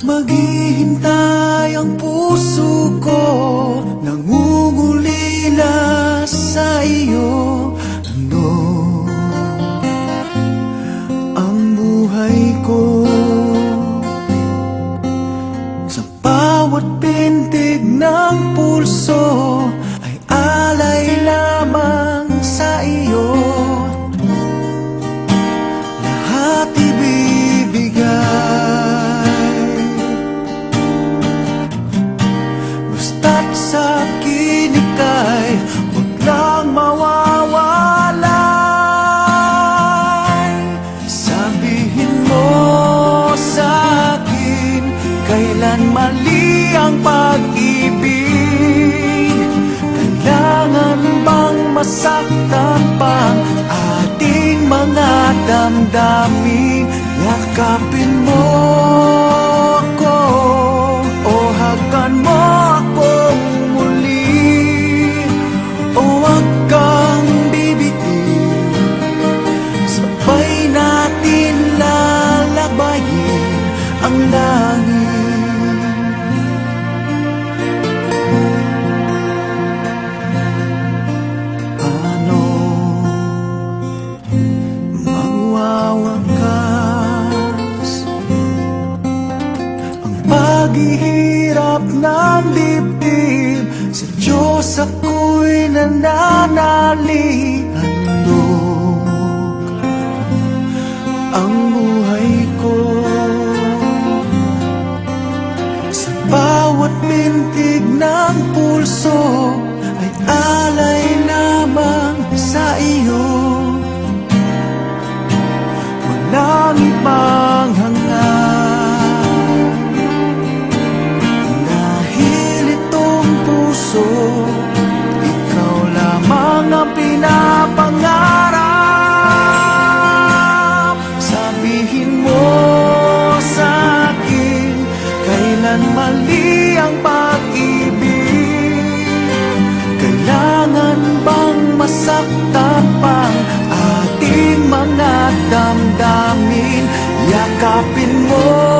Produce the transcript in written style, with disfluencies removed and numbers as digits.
Maghihintay ang puso ko, nangungulila sa iyo. Ano ang buhay ko? Sa bawat pintig ng pulso ay alay lamang sa iyo. Lahat ibibigay, basta't sa akin ika'y huwag lang mawawalay. Sabihin mo sa akin, kailan mali ang pag-ibig? Kailangan bang masaktan pang ating mga damdamin? Yakapin mo ako o hagan mo akong muli, o huwag kang bibitiw. Sabay natin lalabayin ang langit. Paano magwawakas ang paghihirap ng dibdib? Sa Diyos ako'y nananalig. Handog ang buhay ko, sa bawat pintig ng pulso ay alay lamang sa iyo. Walang ibang hangad, dahil itong puso, ikaw lamang ang pinapangarap. Sabihin mo sa akin, kailan mali ang pag-ibig? Kailangan bang masaktan pang ating mga damdamin? Yakapin mo